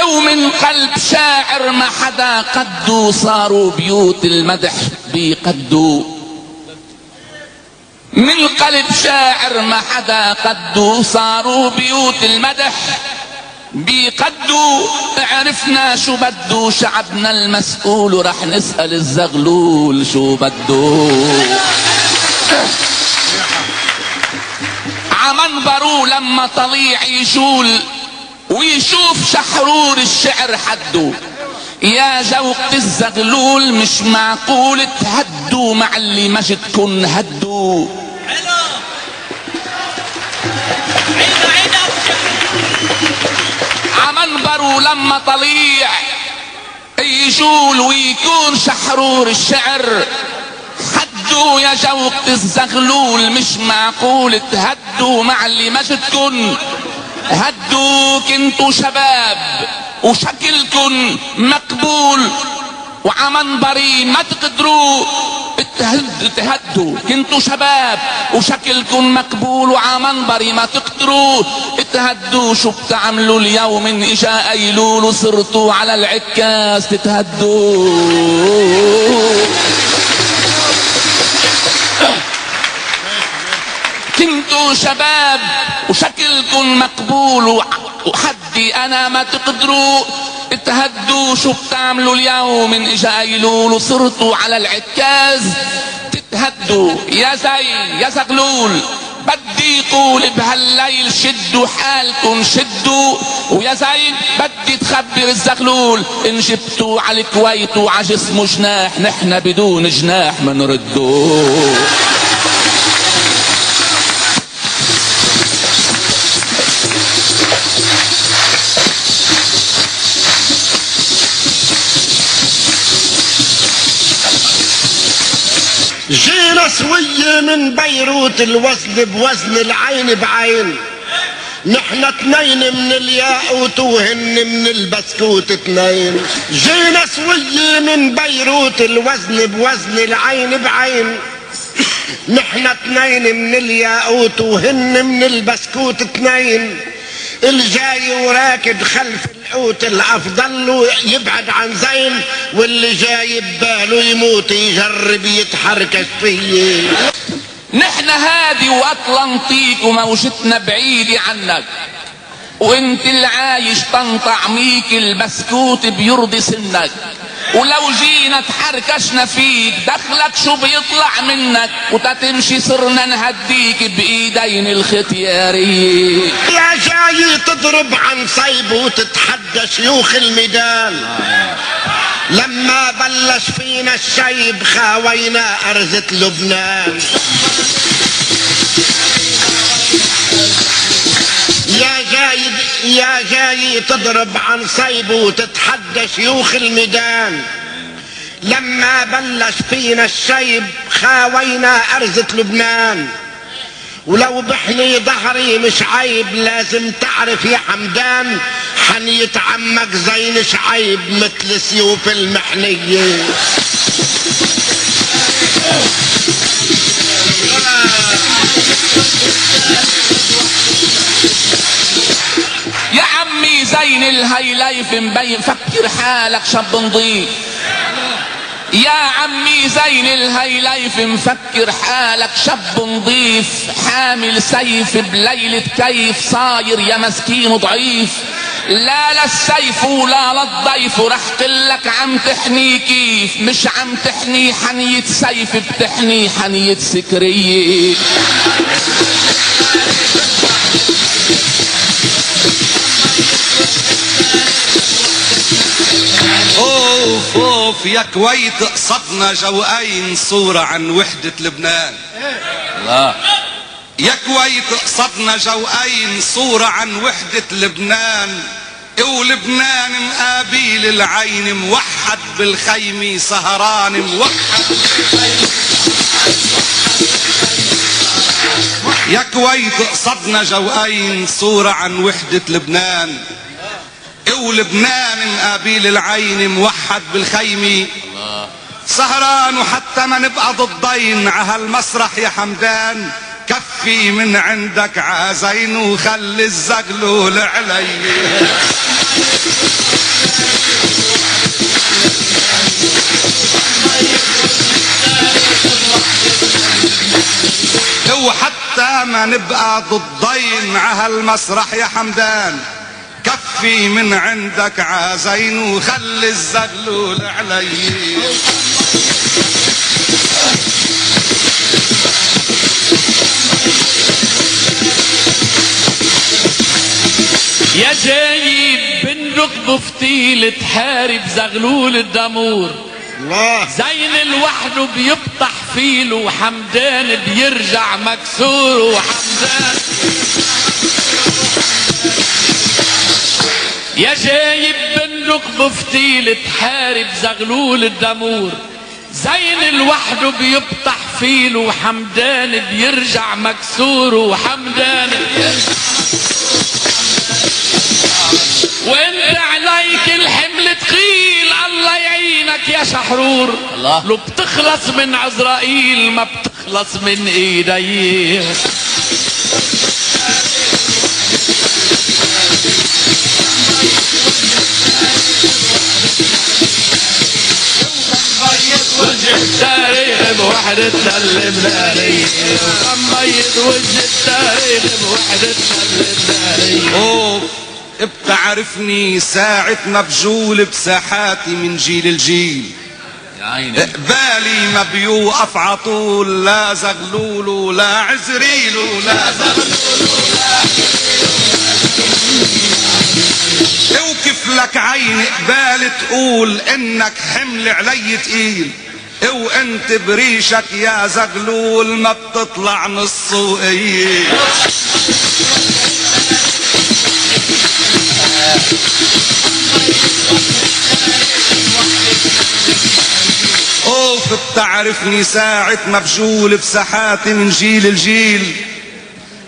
ومن قلب شاعر ما حدا قدو صاروا بيوت المدح بيقدوا. من قلب شاعر ما حدا قدو صاروا بيوت المدح بيقدوا. عرفنا شو بدو شعبنا المسؤول رح نسأل الزغلول شو بدو. عمنبرو لما طليع يشول ويشوف شحرور الشعر حدو. يا جوقة الزغلول مش معقول تهدوا مع اللي مجدكن هدوا. عمنبرو لما طليع يشول ويكون شحرور الشعر حدوا. يا جوقة الزغلول مش معقول تهدوا مع اللي مجدكن هدوا. كنتوا شباب وشكلكن مقبول وعمنبري ما تقدروا تهدوا. كنتوا شباب وشكلكن مقبول وعمنبري ما تقدروا تهدوا. شو بتعملوا اليوم ان اجا ايلول وصرتوا على العكاز تتهدوا. كنتوا شباب وشكلكن مقبول وحدي انا ما تقدروا تهدوا. شو بتعملوا اليوم ان اجا ايلول وصرتوا على العكاز تتهدوا. يا زغلول بدي قول بهالليل شدوا حالكن شدوا. ويا زين بدي تخبر الزغلول ان جبتوا على الكويت وعجسمه جناح نحن بدون جناح منردوه. جينا سوية من بيروت الوزن بوزن العين بعين. نحن اتنين من الياقوت وهن من البسكوت اتنين. جينا سوية من بيروت الوزن بوزن العين بعين. نحن اتنين من الياقوت وهن من البسكوت اتنين. الجاي وراكد خلف الحوت الافضل له يبعد عن زين واللي جاي بباله يموت يجرب يتحركش فيه. نحن هادي واطلنطيك وموجتنا بعيدة عنك وانت العايش طنطعميك البسكوت بيرضي سنك. ولو جينا تحركشنا فيك دخلك شو بيطلع منك وتتمشي صرنا نهديك بايدين الختيارية. يا جاي تضرب عن صيب وتتحدى شيوخ الميدان. لما بلش فينا الشيب خاوينا ارزة لبنان. يا جاي تضرب عن صيب وتتحدى شيوخ الميدان. لما بلش فينا الشيب خاوينا أرزة لبنان. ولو بحني ظهري مش عيب لازم تعرف يا حمدان حنية عمك زين شعيب مثل سيوف المحنية. يا عمي زين الهيليف مبين فكر حالك شاب نضيف. يا عمي زين الهيليف مفكر حالك شاب نضيف. حامل سيف بليلة كيف صاير يا مسكين ضعيف. لا للسيف ولا للضيف رح قلك عم تحني كيف. مش عم تحني حنية سيف بتحني حنية سكرية. اوف اوف يا كويت قصدنا جوقين صورة عن وحدة لبنان. الله يا كويت قصدنا جوقين صورة عن وحدة لبنان. ولبنان مقابيل العين موحد بالخيمة سهران موحد. يا كويت قصدنا جوقين صورة عن وحدة لبنان. ولبنان مقابيل العين موحد بالخيمة سهران. وحتى ما نبقى ضدين عهالمسرح يا حمدان كفي من عندك عازين وخلي الزغلول علي. نبقى ضدين عهالمسرح يا حمدان. كفي من عندك عازين وخلي الزغلول علي. يا جايب بندق بفتيل تحارب زغلول الدمور. الله. زين لوحده بيبطح فيله وحمدان بيرجع مكسور. وحمدان يا جايب بندق بفتيل تحارب زغلول الدمور. زين لوحده بيبطح فيله وحمدان بيرجع مكسور. وحمدان وانت عليك الحمل تقيل الله يعينك يا شحرور. الله. لو بتخلص من عزرائيل ما بتخلص من ايدي. التاريخ بوحدتنا اللبنانية. وميت وجه التاريخ بوحدتنا اللبنانية. اوف بتعرفني ساعة ما بجول بساحاتي من جيل الجيل. يا عيني. قبالي ما بيوقف عطول لا زغلول ولا عزريل ولا زغلول ولا اوقف لك عيني قبال تقول انك حمل علي تقيل. وانت بريشك يا زغلول ما بتطلع نصه ايه. اوف بتعرفني ساعة ما بجول بساحاتي من جيل الجيل.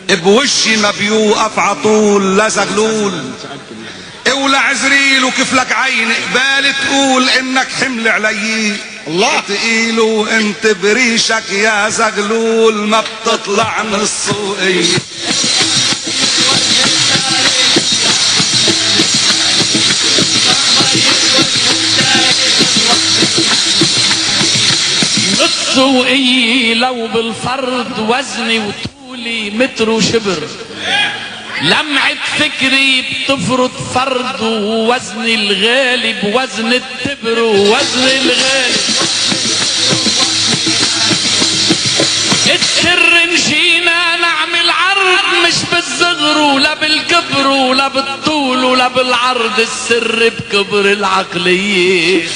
بوشي ما بيوقف عطول لا زغلول ولا عزريل. وكيف لك عين قبال تقول انك حمل علي. الله. تقيل وانت بريشك يا زغلول ما بتطلع نصه ايه. نصه ايه لو بالفرد وزني وطولي متر وشبر. لمعة فكري بتفرض فرد ووزني الغالب وزن التبر. ووزن الغالب السر نجينا نعمل عرض مش بالصغر ولا بالكبر ولا بالطول ولا بالعرض. السر بكبر العقلية.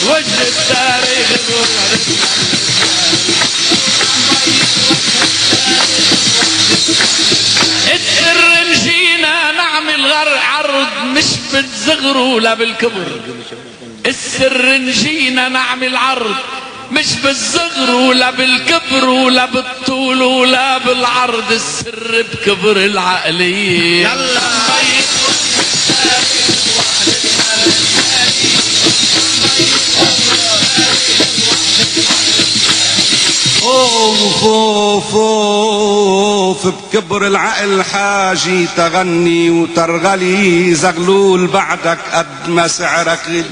وجه التاريخ السر نجينا نعمل عرض مش بالصغر ولا بالكبر. السر نجينا نعمل عرض مش بالصغر ولا بالكبر ولا بالطول ولا بالعرض. السر بكبر العقلية. يلا. اوف اوف اوف بكبر العقل حاجي تغني وترغلي. زغلول بعدك قد ما سعرك غلي.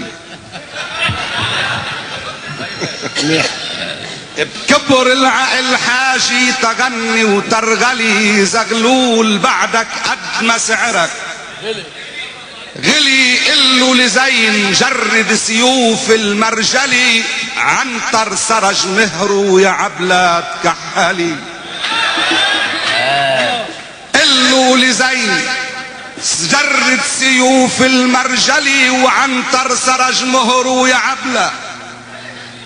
بكبر العقل حاجي تغني وترغلي. زغلول بعدك قد ما سعرك غلي. قلو لزين جرد سيوف المرجلي. عنتر سرج مهرو يا عبلة تكحلي. قلو لزين جرد سيوف المرجلي. وعنتر سرج مهرو يا عبلة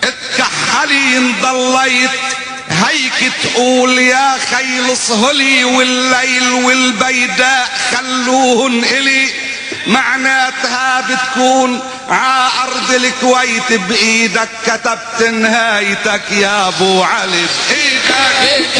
اتكحلي. انضليت هيك تقول يا خيل صهلي. والليل والبيداء خلوهن إلي. معناتها بتكون ع ارض الكويت بايدك كتبت نهايتك يا ابو علي. بايدك